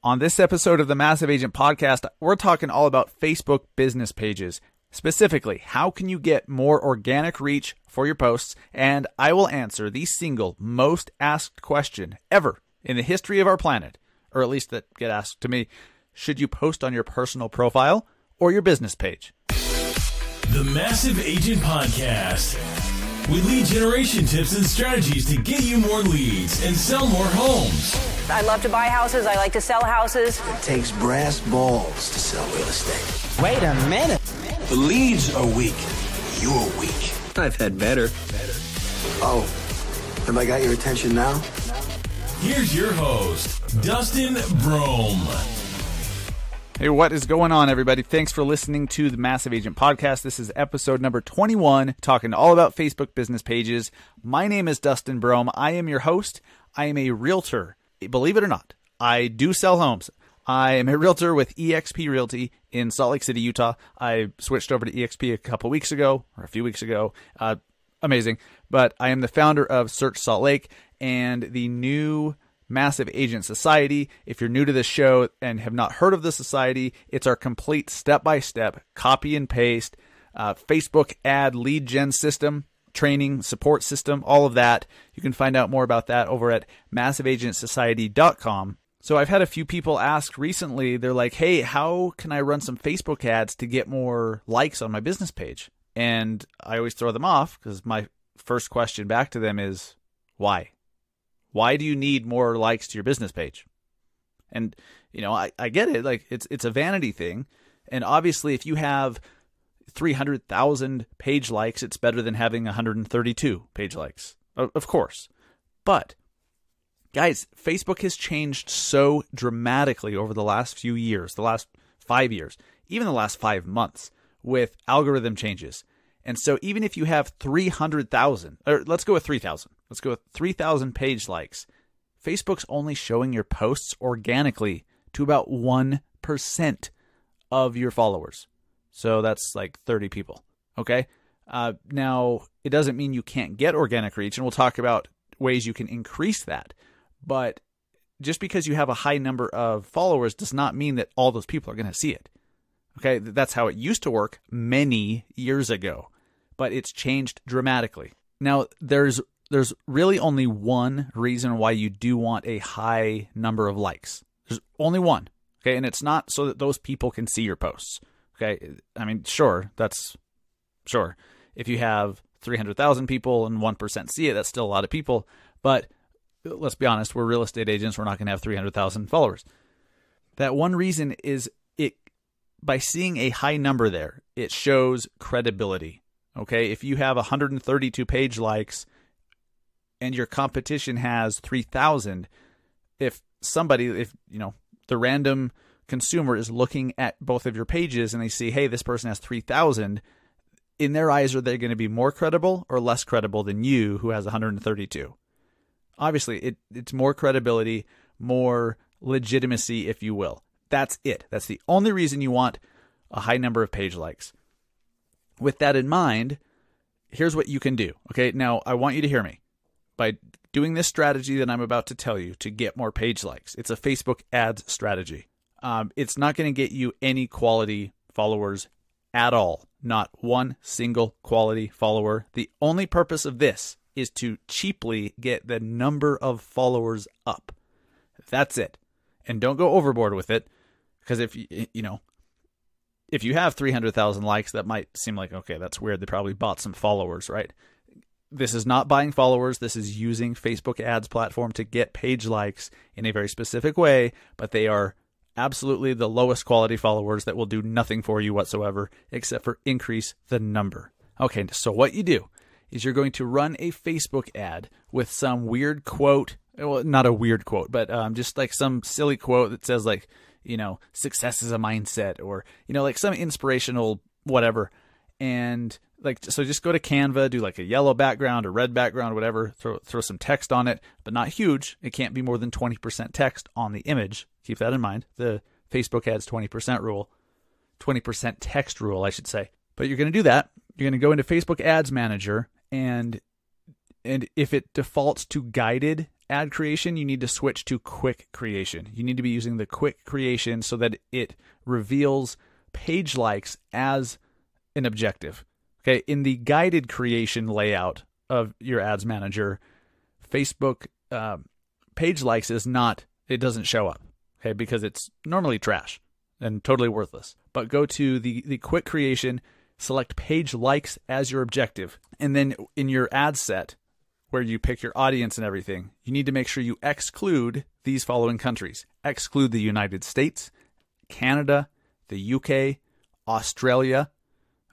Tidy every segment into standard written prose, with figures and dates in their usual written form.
On this episode of the Massive Agent Podcast, we're talking all about Facebook business pages. Specifically, how can you get more organic reach for your posts? And I will answer the single most asked question ever in the history of our planet, or at least that get asked to me. Should you post on your personal profile or your business page? The Massive Agent Podcast, with lead generation tips and strategies to get you more leads and sell more homes. I love to buy houses. I like to sell houses. It takes brass balls to sell real estate. Wait a minute. The leads are weak. You're weak. I've had better. Oh, have I got your attention now? Here's your host, Dustin Brohm. Hey, what is going on, everybody? Thanks for listening to the Massive Agent Podcast. This is episode number 21, talking all about Facebook business pages. My name is Dustin Brohm. I am your host. I am a realtor. Believe it or not, I do sell homes. I am a realtor with eXp Realty in Salt Lake City, Utah. I switched over to eXp a couple weeks ago, or a few weeks ago. Amazing. But I am the founder of Search Salt Lake and the new Massive Agent Society. If you're new to this show and have not heard of the society, it's our complete step-by-step copy and paste Facebook ad lead gen system, training, support system, all of that. You can find out more about that over at massiveagentsociety.com. So I've had a few people ask recently, they're like, hey, how can I run some Facebook ads to get more likes on my business page? And I always throw them off because my first question back to them is, why? Why do you need more likes to your business page? And, you know, I get it. Like, it's a vanity thing. And obviously, if you have 300,000 page likes, it's better than having 132 page likes, of course. But guys, Facebook has changed so dramatically over the last few years, the last 5 years, even the last 5 months with algorithm changes. And so even if you have 300,000, or let's go with 3,000, let's go with 3,000 page likes, Facebook's only showing your posts organically to about 1% of your followers. So that's like 30 people. Okay. Now, it doesn't mean you can't get organic reach, and we'll talk about ways you can increase that. But just because you have a high number of followers does not mean that all those people are going to see it. Okay. That's how it used to work many years ago, but it's changed dramatically. Now, there's really only one reason why you do want a high number of likes. There's only one. Okay. And it's not so that those people can see your posts. Okay, I mean, sure. If you have 300,000 people and 1% see it, that's still a lot of people. But let's be honest, we're real estate agents. We're not going to have 300,000 followers. That one reason is by seeing a high number there, it shows credibility. Okay, if you have 132 page likes and your competition has 3,000, if the random consumer is looking at both of your pages and they see, hey, this person has 3,000, in their eyes, are they going to be more credible or less credible than you who has 132? Obviously, it's more credibility, more legitimacy, if you will. That's it. That's the only reason you want a high number of page likes. With that in mind, here's what you can do. Okay, now I want you to hear me. By doing this strategy that I'm about to tell you to get more page likes, it's a Facebook ads strategy. It's not going to get you any quality followers at all. Not one single quality follower. The only purpose of this is to cheaply get the number of followers up. That's it. And don't go overboard with it, because if you have 300,000 likes, that might seem like, okay, that's weird. They probably bought some followers, right? This is not buying followers. This is using Facebook ads platform to get page likes in a very specific way, but they are absolutely the lowest quality followers that will do nothing for you whatsoever except for increase the number. Okay, so what you do is you're going to run a Facebook ad with some weird quote. Well, not a weird quote, but just like some silly quote that says like, success is a mindset, or, like some inspirational whatever. And like, so just go to Canva, do like a yellow background, a red background, whatever, throw some text on it, but not huge. It can't be more than 20% text on the image. Keep that in mind. The Facebook ads 20% rule, 20% text rule, I should say. But you're going to do that. You're going to go into Facebook Ads Manager, and if it defaults to guided ad creation, you need to switch to quick creation. You need to be using the quick creation so that it reveals page likes as an objective. Okay, in the guided creation layout of your ads manager, Facebook page likes it doesn't show up, okay, because it's normally trash and totally worthless. But go to the quick creation, select page likes as your objective, and then in your ad set, where you pick your audience and everything, you need to make sure you exclude these following countries. Exclude the United States, Canada, the UK, Australia,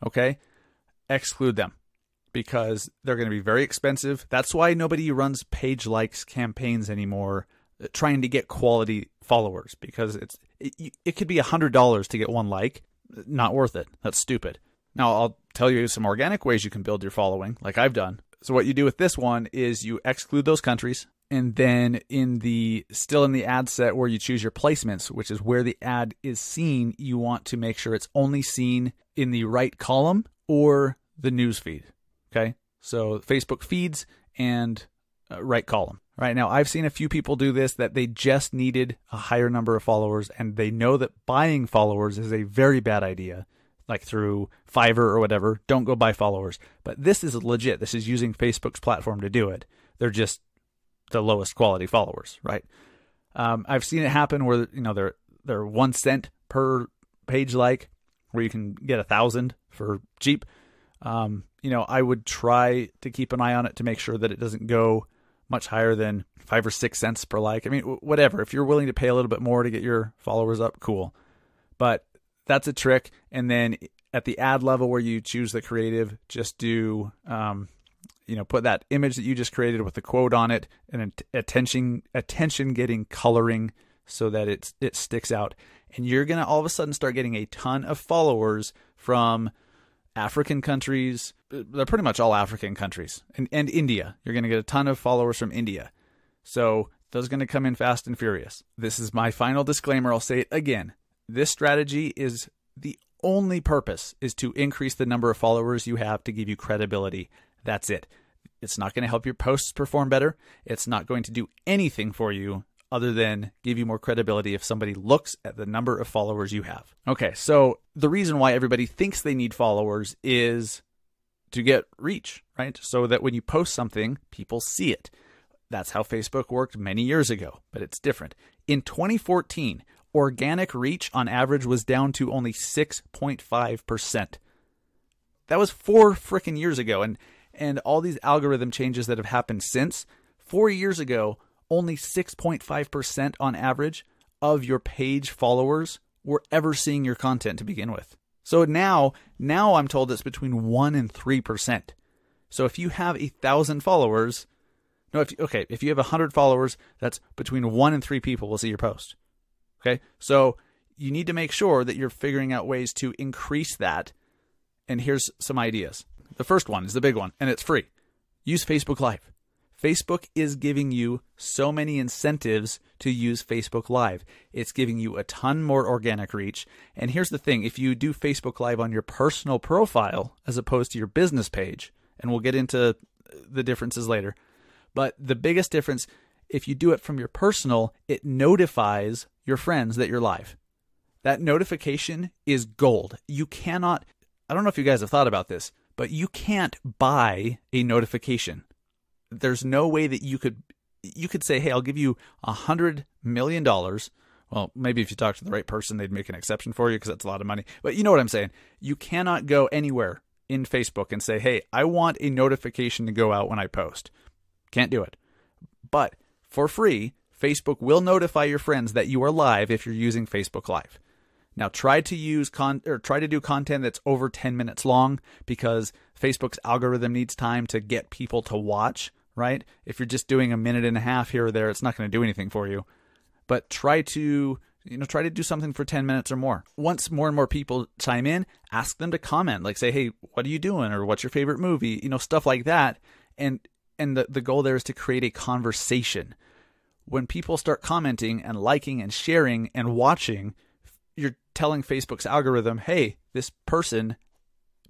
okay? Exclude them because they're going to be very expensive. That's why nobody runs page likes campaigns anymore trying to get quality followers, because it could be $100 to get one like. Not worth it. That's stupid. Now, I'll tell you some organic ways you can build your following, like I've done. So what you do with this one is you exclude those countries, and then still in the ad set where you choose your placements, which is where the ad is seen, you want to make sure it's only seen in the right column or the news feed. Okay, so Facebook feeds and right column. Right now, I've seen a few people do this, that they just needed a higher number of followers, and they know that buying followers is a very bad idea. Like through Fiverr or whatever, don't go buy followers. But this is legit. This is using Facebook's platform to do it. They're just the lowest quality followers, right? I've seen it happen where they're 1 cent per page like, where you can get 1,000 for cheap. I would try to keep an eye on it to make sure that it doesn't go much higher than 5 or 6 cents per like. I mean, whatever. If you're willing to pay a little bit more to get your followers up, cool. But that's a trick. And then at the ad level where you choose the creative, just do, put that image that you just created with the quote on it and attention getting coloring so that it sticks out. And you're going to all of a sudden start getting a ton of followers from African countries. They're pretty much all African countries, and India. You're going to get a ton of followers from India. So those are going to come in fast and furious. This is my final disclaimer. I'll say it again. This strategy is the only purpose is to increase the number of followers you have to give you credibility. That's it. It's not going to help your posts perform better. It's not going to do anything for you other than give you more credibility if somebody looks at the number of followers you have. Okay, so the reason why everybody thinks they need followers is to get reach, right? So that when you post something, people see it. That's how Facebook worked many years ago, but it's different. In 2014, organic reach on average was down to only 6.5%. That was 4 freaking years ago. And all these algorithm changes that have happened since, 4 years ago, only 6.5% on average of your page followers were ever seeing your content to begin with. So now I'm told it's between 1 and 3%. So if you have 1,000 followers, if you have 100 followers, that's between 1 and 3 people will see your post. Okay, so you need to make sure that you're figuring out ways to increase that. And here's some ideas. The first one is the big one, and it's free. Use Facebook Live. Facebook is giving you so many incentives to use Facebook Live. It's giving you a ton more organic reach. And here's the thing. If you do Facebook Live on your personal profile as opposed to your business page, and we'll get into the differences later, but the biggest difference, if you do it from your personal, it notifies your friends that you're live. That notification is gold. You cannot, I don't know if you guys have thought about this, but you can't buy a notification. There's no way that you could say, hey, I'll give you $100 million. Well, maybe if you talk to the right person, they'd make an exception for you because that's a lot of money. But you know what I'm saying. You cannot go anywhere in Facebook and say, hey, I want a notification to go out when I post. Can't do it. But for free, Facebook will notify your friends that you are live if you're using Facebook Live. Now try to do content that's over 10 minutes long because Facebook's algorithm needs time to get people to watch, right? If you're just doing a minute and a half here or there, it's not going to do anything for you. But try to do something for 10 minutes or more. Once more and more people chime in, ask them to comment, like say, hey, what are you doing? Or what's your favorite movie? Stuff like that. And the goal there is to create a conversation. When people start commenting and liking and sharing and watching, you're telling Facebook's algorithm, hey, this person,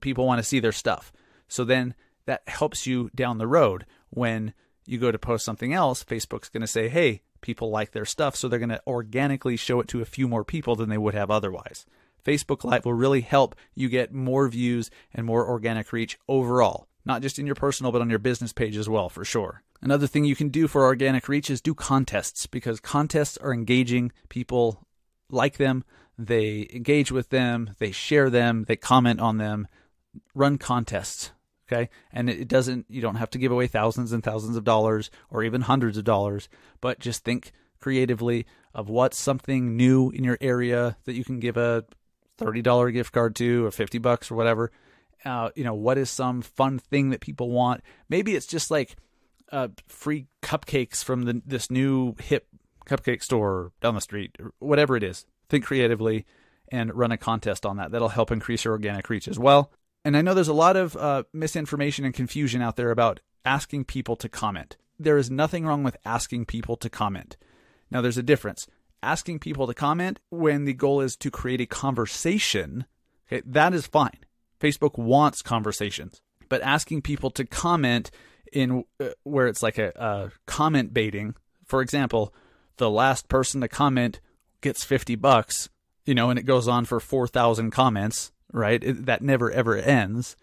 people want to see their stuff. So then that helps you down the road when you go to post something else, Facebook's going to say, hey, people like their stuff, so they're going to organically show it to a few more people than they would have otherwise. Facebook Live will really help you get more views and more organic reach overall, not just in your personal, but on your business page as well, for sure. Another thing you can do for organic reach is do contests, because contests are engaging. People like them, they engage with them, they share them, they comment on them. Run contests. Okay. And you don't have to give away thousands and thousands of dollars or even hundreds of dollars, but just think creatively of what's something new in your area that you can give a $30 gift card to, or $50 or whatever. What is some fun thing that people want? Maybe it's just like free cupcakes from this new hip cupcake store down the street, or whatever it is. Think creatively and run a contest on that. That'll help increase your organic reach as well. And I know there's a lot of misinformation and confusion out there about asking people to comment. There is nothing wrong with asking people to comment. Now, there's a difference. Asking people to comment when the goal is to create a conversation, okay, that is fine. Facebook wants conversations. But asking people to comment in where it's like a comment baiting, for example, the last person to comment gets $50, and it goes on for 4,000 comments, right? That never, ever ends.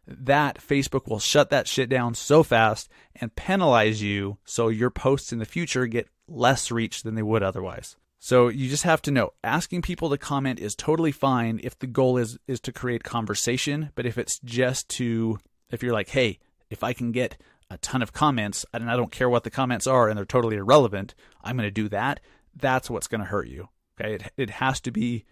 That Facebook will shut that shit down so fast and penalize you so your posts in the future get less reach than they would otherwise. So you just have to know, asking people to comment is totally fine if the goal is to create conversation. But if it's just if you're like, hey, if I can get a ton of comments and I don't care what the comments are and they're totally irrelevant, I'm going to do that. That's what's going to hurt you. Okay. It has to be,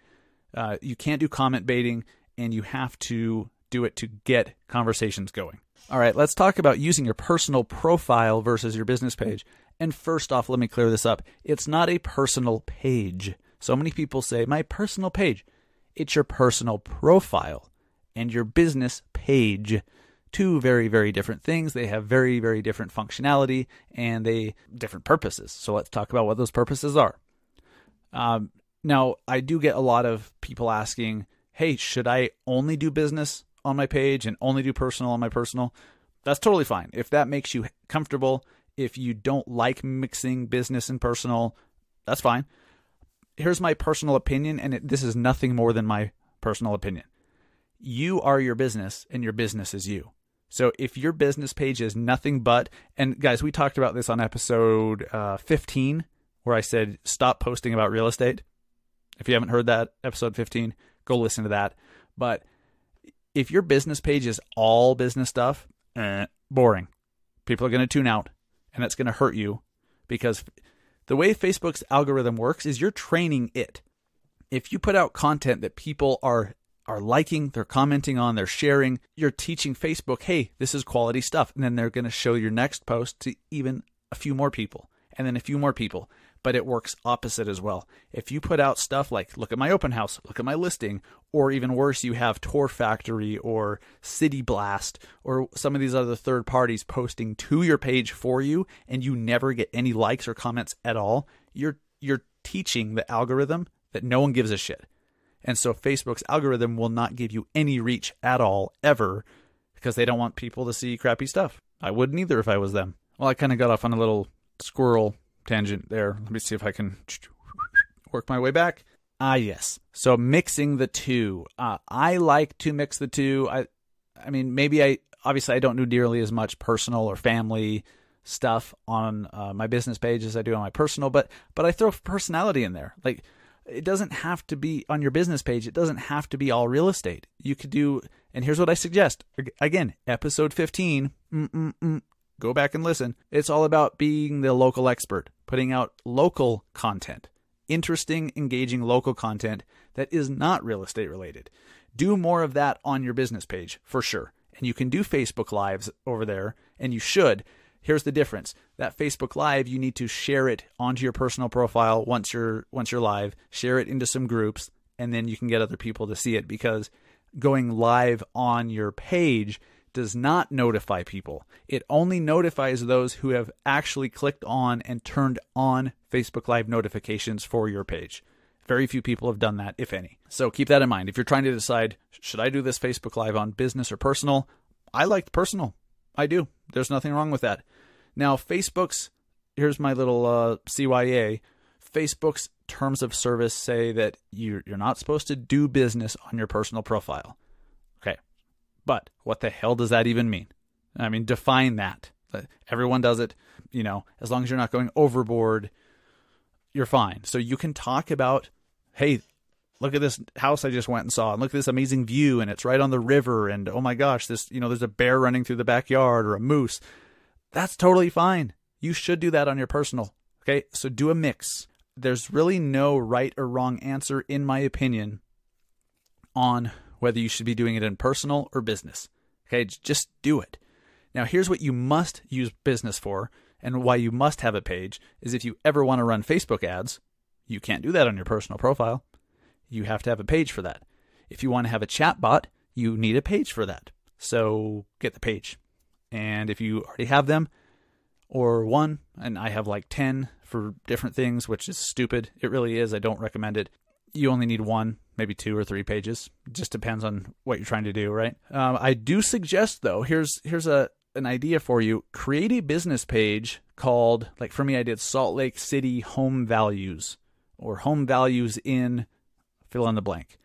you can't do comment baiting, and you have to do it to get conversations going. All right, let's talk about using your personal profile versus your business page. And first off, let me clear this up. It's not a personal page. So many people say, my personal page. It's your personal profile and your business page. Two very, very different things. They have very, very different functionality and different purposes. So let's talk about what those purposes are. Now, I do get a lot of people asking, hey, should I only do business on my page and only do personal on my personal? That's totally fine. If that makes you comfortable, if you don't like mixing business and personal, that's fine. Here's my personal opinion, and this is nothing more than my personal opinion. You are your business, and your business is you. So if your business page is nothing but, and guys, we talked about this on episode 15, where I said, stop posting about real estate. If you haven't heard that, episode 15, go listen to that. But if your business page is all business stuff, boring. People are going to tune out, and that's going to hurt you, because the way Facebook's algorithm works is you're training it. If you put out content that people are liking, they're commenting on, they're sharing, you're teaching Facebook, hey, this is quality stuff. And then they're going to show your next post to even a few more people, and then a few more people. But it works opposite as well. If you put out stuff like, look at my open house, look at my listing, or even worse, you have Tour Factory or City Blast or some of these other third parties posting to your page for you, and you never get any likes or comments at all, you're teaching the algorithm that no one gives a shit. And so Facebook's algorithm will not give you any reach at all, ever, because they don't want people to see crappy stuff. I wouldn't either if I was them. Well, I kind of got off on a little squirrel tangent there. Let me see if I can work my way back. Yes. So mixing the two. I like to mix the two. I mean, maybe obviously I don't do nearly as much personal or family stuff on my business page as I do on my personal, but I throw personality in there. Like, it doesn't have to be on your business page. It doesn't have to be all real estate. You could do, and here's what I suggest. Again, episode 15, go back and listen. It's all about being the local expert, putting out local content, interesting, engaging local content that is not real estate related. Do more of that on your business page for sure. And you can do Facebook Lives over there, and you should. Here's the difference. That Facebook Live, you need to share it onto your personal profile once you're live, share it into some groups, and then you can get other people to see it, because going live on your page does not notify people. It only notifies those who have actually clicked on and turned on Facebook Live notifications for your page. Very few people have done that, if any. So keep that in mind. If you're trying to decide, should I do this Facebook Live on business or personal? I like personal. I do. There's nothing wrong with that. Now, here's my little CYA. Facebook's terms of service say that you're not supposed to do business on your personal profile. Okay. But what the hell does that even mean? I mean, define that. Everyone does it, as long as you're not going overboard, you're fine. So you can talk about, hey, look at this house I just went and saw, and look at this amazing view, and it's right on the river, and oh my gosh, there's a bear running through the backyard or a moose. That's totally fine. You should do that on your personal. Okay, so do a mix. There's really no right or wrong answer, in my opinion, on whether you should be doing it in personal or business. Okay, just do it. Now, here's what you must use business for, and why you must have a page is if you ever want to run Facebook ads, you can't do that on your personal profile. You have to have a page for that. If you want to have a chat bot, you need a page for that. So get the page. And if you already have them, or one, and I have like 10 for different things, which is stupid. It really is. I don't recommend it. You only need one, maybe 2 or 3 pages. It just depends on what you're trying to do, right? I do suggest, though, here's an idea for you. Create a business page called, like for me, I did Salt Lake City Home Values, or Home Values in fill in the blank.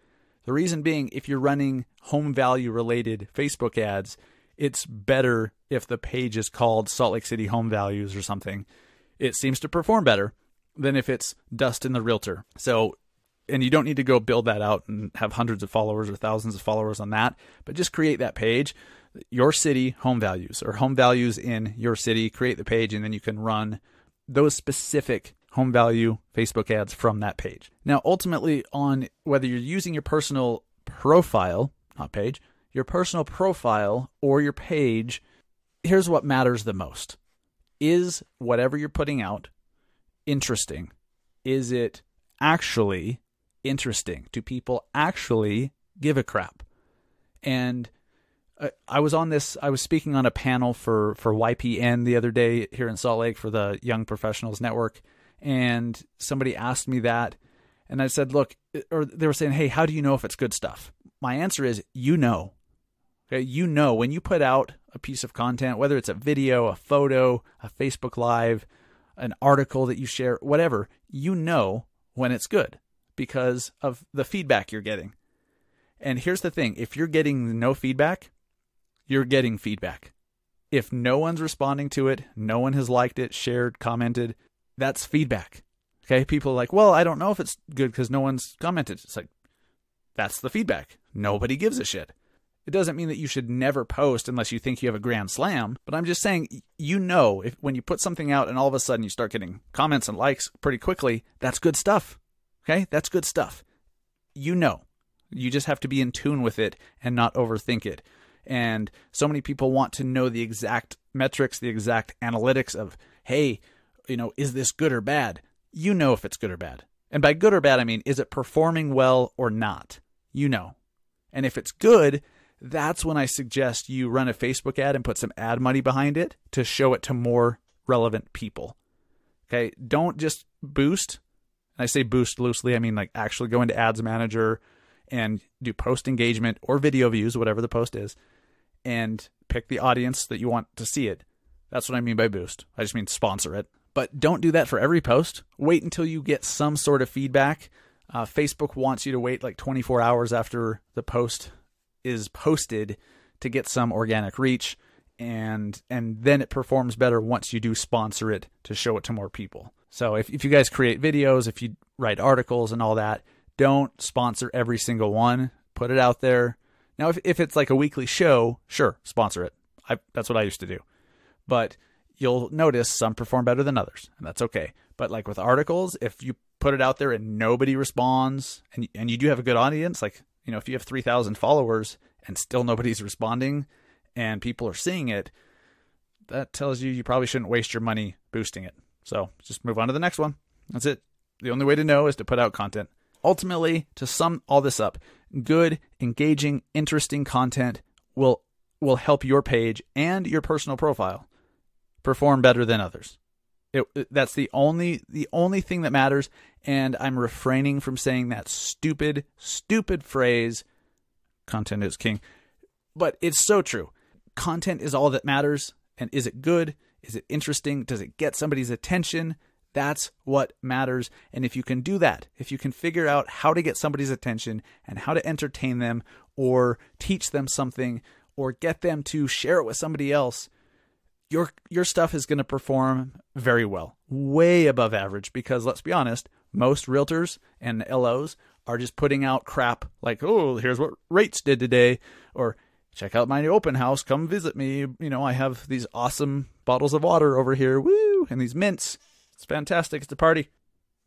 The reason being, if you're running home value related Facebook ads, it's better if the page is called Salt Lake City Home Values or something. It seems to perform better than if it's Dustin the Realtor. So, and you don't need to go build that out and have hundreds of followers or thousands of followers on that, but just create that page, Your City Home Values, or Home Values in Your City. Create the page, and then you can run those specific home value Facebook ads from that page. Now, ultimately, on whether you're using your personal profile, not page, your personal profile or your page, here's what matters the most. Is whatever you're putting out interesting? Is it actually interesting? Do people actually give a crap? And I was speaking on a panel for YPN the other day here in Salt Lake for the Young Professionals Network. And somebody asked me that, and I said, look, or they were saying, hey, how do you know if it's good stuff? My answer is, okay, when you put out a piece of content, whether it's a video, a photo, a Facebook Live, an article that you share, whatever, when it's good because of the feedback you're getting. And here's the thing, if you're getting no feedback, you're getting feedback. If no one's responding to it, no one has liked it, shared, commented, that's feedback. Okay, people are like, well, I don't know if it's good because no one's commented. It's like, that's the feedback. Nobody gives a shit. It doesn't mean that you should never post unless you think you have a grand slam, but I'm just saying, if when you put something out and all of a sudden you start getting comments and likes pretty quickly, that's good stuff. Okay, that's good stuff. You just have to be in tune with it and not overthink it. And so many people want to know the exact metrics, the exact analytics of, hey, is this good or bad? If it's good or bad. And by good or bad, I mean, is it performing well or not? And if it's good, that's when I suggest you run a Facebook ad and put some ad money behind it to show it to more relevant people. Okay, don't just boost. And I say boost loosely, I mean like actually go into Ads Manager and do post engagement or video views, whatever the post is, and pick the audience that you want to see it. That's what I mean by boost. I just mean sponsor it. But don't do that for every post. Wait until you get some sort of feedback. Facebook wants you to wait like 24 hours after the post is posted to get some organic reach. And then it performs better once you do sponsor it to show it to more people. So if you guys create videos, if you write articles and all that, don't sponsor every single one. Put it out there. Now, if it's like a weekly show, sure, sponsor it. That's what I used to do. But you'll notice some perform better than others, and that's okay. But like with articles, if you put it out there and nobody responds, and you do have a good audience, like, if you have 3,000 followers and still nobody's responding and people are seeing it, that tells you probably shouldn't waste your money boosting it. So just move on to the next one. That's it. The only way to know is to put out content. Ultimately, to sum all this up, good, engaging, interesting content will help your page and your personal profile perform better than others. That's the only thing that matters. And I'm refraining from saying that stupid phrase, content is king. But it's so true. Content is all that matters. And is it good? Is it interesting? Does it get somebody's attention? That's what matters. And if you can do that, if you can figure out how to get somebody's attention and how to entertain them or teach them something or get them to share it with somebody else, your stuff is going to perform very well, way above average, because let's be honest, most realtors and LOs are just putting out crap like, oh, here's what rates did today, or check out my open house, come visit me. You know, I have these awesome bottles of water over here, woo, and these mints. It's fantastic. It's a party.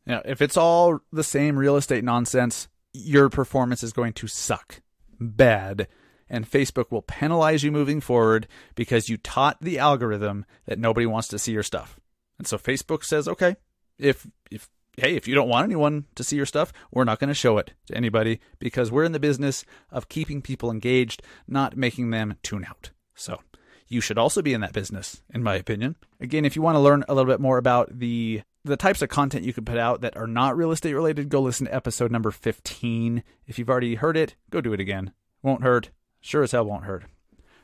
You know, if it's all the same real estate nonsense, your performance is going to suck bad. And Facebook will penalize you moving forward because you taught the algorithm that nobody wants to see your stuff. And so Facebook says, okay, if you don't want anyone to see your stuff, we're not going to show it to anybody because we're in the business of keeping people engaged, not making them tune out. So you should also be in that business, in my opinion. Again, if you want to learn a little bit more about the types of content you can put out that are not real estate related, go listen to episode number 15. If you've already heard it, go do it again. Won't hurt. Sure as hell won't hurt.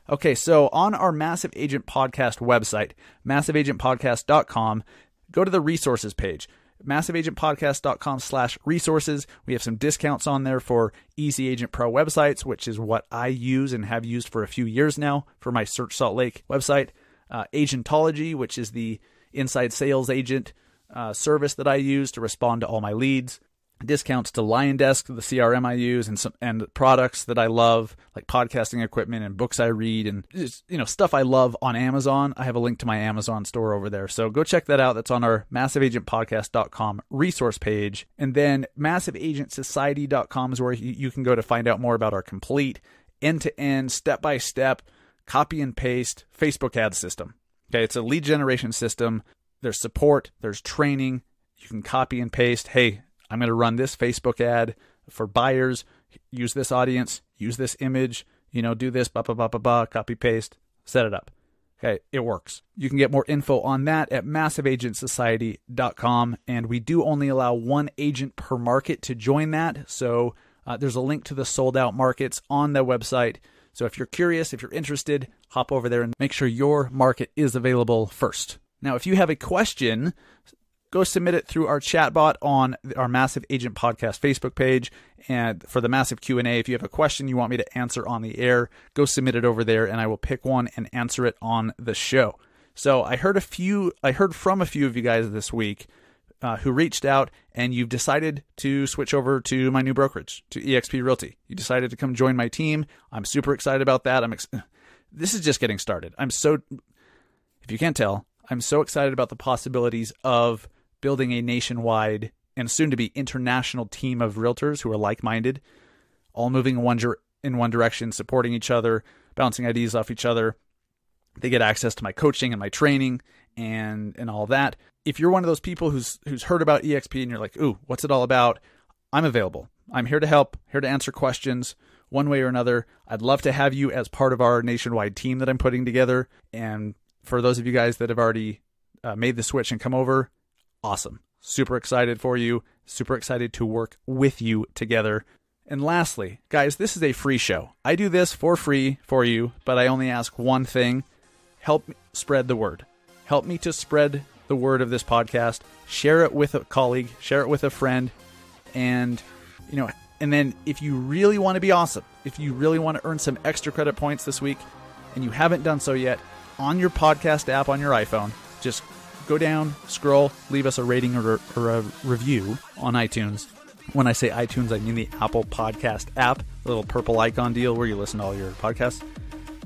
Okay, so on our Massive Agent Podcast website, massiveagentpodcast.com, go to the resources page. massiveagentpodcast.com/resources. We have some discounts on there for Easy Agent Pro websites, which is what I use and have used for a few years now for my Search Salt Lake website. Agentology, which is the inside sales agent service that I use to respond to all my leads. Discounts to LionDesk, the CRM I use, and products that I love, like podcasting equipment and books I read, and just, stuff I love on Amazon. I have a link to my Amazon store over there, so go check that out. That's on our massiveagentpodcast.com resource page. And then massiveagentsociety.com is where you can go to find out more about our complete end-to-end, step-by-step, copy and paste Facebook ad system. Okay, it's a lead generation system. There's support, there's training. You can copy and paste. Hey, I'm going to run this Facebook ad for buyers, use this audience, use this image, do this, copy, paste, set it up. Okay, it works. You can get more info on that at massiveagentsociety.com, and we do only allow one agent per market to join that, so there's a link to the sold out markets on the website. So if you're curious, if you're interested, hop over there and make sure your market is available first. Now, if you have a question, go submit it through our chatbot on our Massive Agent Podcast Facebook page. And for the Massive Q&A, if you have a question you want me to answer on the air, go submit it over there and I will pick one and answer it on the show. So I heard from a few of you guys this week who reached out, and you've decided to switch over to my new brokerage, to eXp Realty. You decided to come join my team. I'm super excited about that. This is just getting started. If you can't tell, I'm so excited about the possibilities of building a nationwide and soon-to-be international team of realtors who are like-minded, all moving in one direction, supporting each other, bouncing ideas off each other. They get access to my coaching and my training and all that. If you're one of those people who's heard about eXp and you're like, ooh, what's it all about? I'm available. I'm here to help, here to answer questions one way or another. I'd love to have you as part of our nationwide team that I'm putting together. And for those of you guys that have already made the switch and come over, awesome. Super excited for you. Super excited to work with you together. And lastly, guys, this is a free show. I do this for free for you, but I only ask one thing. Help me spread the word. Help me to spread the word of this podcast. Share it with a colleague. Share it with a friend. And, and then if you really want to be awesome, if you really want to earn some extra credit points this week, and you haven't done so yet, on your podcast app on your iPhone, just go down, scroll, leave us a rating or a review on iTunes. When I say iTunes, I mean the Apple Podcast app, the little purple icon deal where you listen to all your podcasts.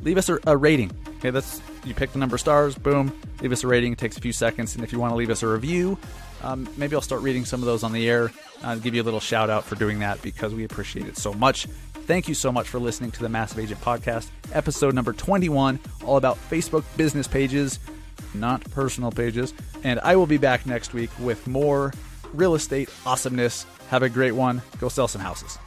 Leave us a rating. Okay, you pick the number of stars, boom, leave us a rating. It takes a few seconds. And if you want to leave us a review, maybe I'll start reading some of those on the air. I'll give you a little shout out for doing that because we appreciate it so much. Thank you so much for listening to the Massive Agent Podcast, episode number 21, all about Facebook business pages, not personal pages. And I will be back next week with more real estate awesomeness. Have a great one. Go sell some houses.